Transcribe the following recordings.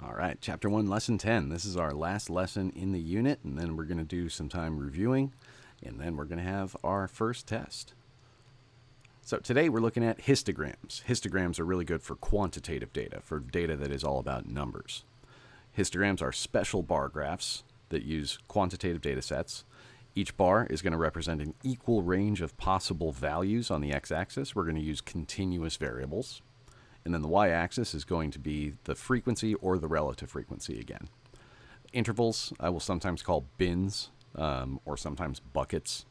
All right, Chapter 1, Lesson 10. This is our last lesson in the unit, and then we're going to do some time reviewing, and then we're going to have our first test. So today we're looking at histograms. Histograms are really good for quantitative data, for data that is all about numbers. Histograms are special bar graphs that use quantitative data sets. Each bar is going to represent an equal range of possible values on the x-axis. We're going to use continuous variables. And then the y-axis is going to be the frequency or the relative frequency again. Intervals I will sometimes call bins or sometimes buckets.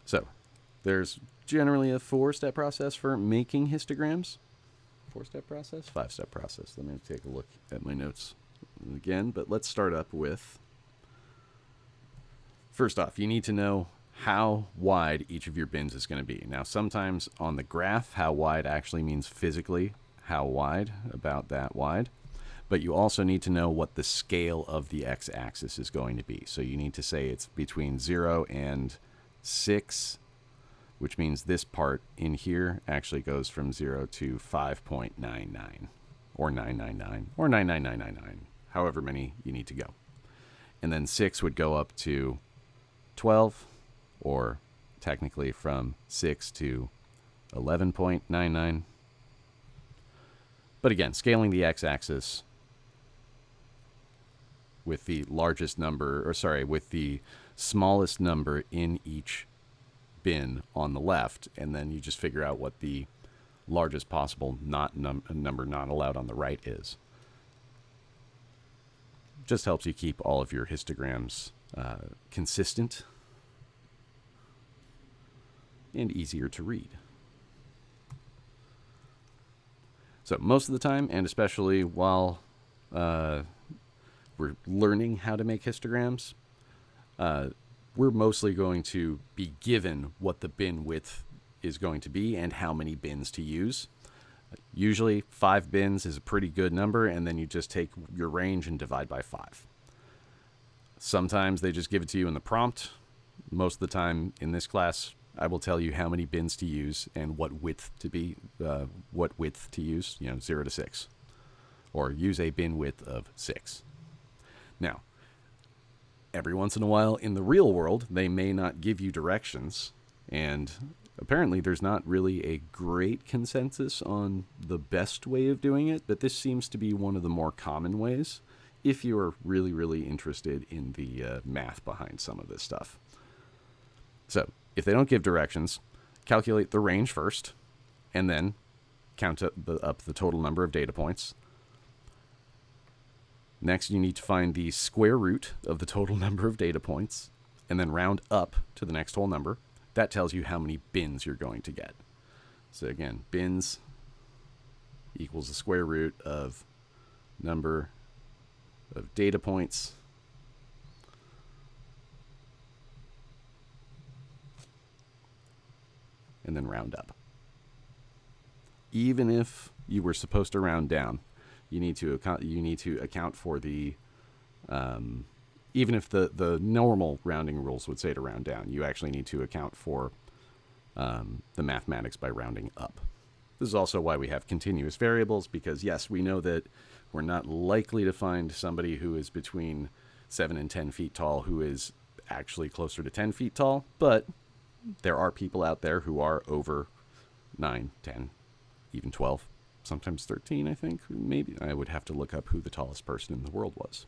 So there's generally a 4-step process for making histograms. 4-step process? 5-step process. Let me take a look at my notes again, but let's start up with, first off, you need to know how wide each of your bins is going to be. Now, sometimes on the graph, how wide actually means physically how wide, about that wide. But you also need to know what the scale of the x-axis is going to be. So you need to say it's between 0 and 6, which means this part in here actually goes from 0 to 5.99, or 999, or 99999, however many you need to go. And then 6 would go up to 12, or technically from 6 to 11.99. But again, scaling the x-axis with the largest number, or sorry, with the smallest number in each bin on the left, and then you just figure out what the largest possible number not allowed on the right is. Just helps you keep all of your histograms consistent and easier to read. So most of the time, and especially while we're learning how to make histograms, we're mostly going to be given what the bin width is going to be and how many bins to use. Usually 5 bins is a pretty good number, and then you just take your range and divide by 5. Sometimes they just give it to you in the prompt. Most of the time in this class, I will tell you how many bins to use and what width to use, 0 to 6, or use a bin width of 6. Now, every once in a while in the real world, they may not give you directions, and apparently there's not really a great consensus on the best way of doing it, but this seems to be one of the more common ways if you are really, really interested in the math behind some of this stuff. So, if they don't give directions, calculate the range first, and then count up the total number of data points. Next, you need to find the square root of the total number of data points, and then round up to the next whole number. That tells you how many bins you're going to get. So again, bins equals the square root of number of data points and then round up. Even if you were supposed to round down, you need to account for the even if the normal rounding rules would say to round down, you actually need to account for the mathematics by rounding up. This is also why we have continuous variables, because yes, we know that we're not likely to find somebody who is between 7 and 10 feet tall who is actually closer to 10 feet tall, but there are people out there who are over 9, 10, even 12, sometimes 13, I think. Maybe I would have to look up who the tallest person in the world was.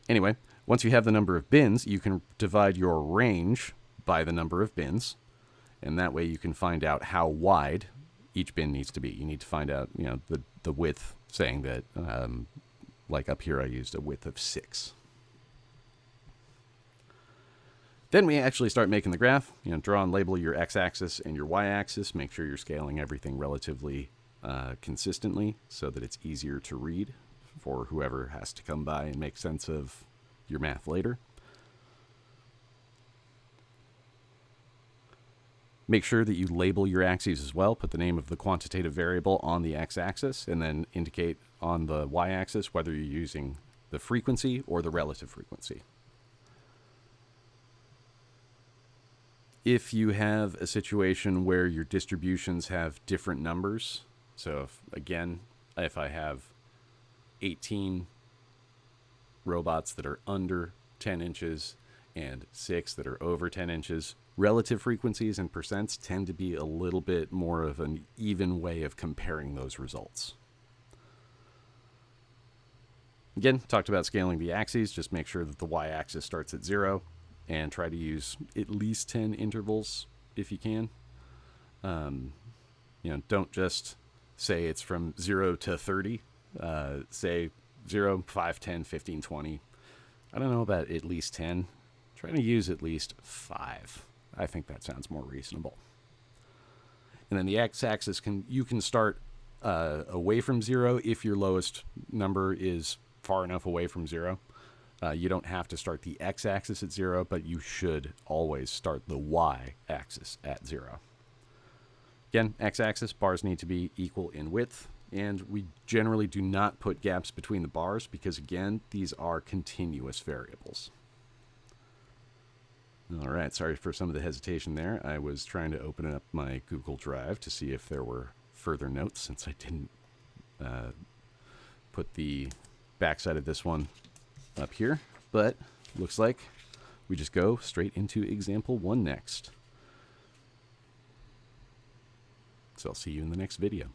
Anyway, once you have the number of bins, you can divide your range by the number of bins, and that way you can find out how wide each bin needs to be. You need to find out, the width, saying that, like up here I used a width of 6. Then we actually start making the graph. Draw and label your x-axis and your y-axis. Make sure you're scaling everything relatively consistently so that it's easier to read for whoever has to come by and make sense of your math later. Make sure that you label your axes as well. Put the name of the quantitative variable on the x-axis and then indicate on the y-axis whether you're using the frequency or the relative frequency. If you have a situation where your distributions have different numbers, so if I have 18 robots that are under 10 inches and 6 that are over 10 inches. Relative frequencies and percents tend to be a little bit more of an even way of comparing those results. Again, talked about scaling the axes. Just make sure that the y-axis starts at 0 and try to use at least 10 intervals if you can. Don't just say it's from 0 to 30. Say 0, 5, 10, 15, 20. I don't know about at least 10. Try to use at least 5. I think that sounds more reasonable. And then the x-axis, you can start away from 0 if your lowest number is far enough away from 0. You don't have to start the x-axis at 0, but you should always start the y-axis at 0. Again, x-axis, bars need to be equal in width, and we generally do not put gaps between the bars because, again, these are continuous variables. All right, sorry for some of the hesitation there. I was trying to open up my Google Drive to see if there were further notes since I didn't put the backside of this one up here, but looks like we just go straight into example 1 next. So I'll see you in the next video.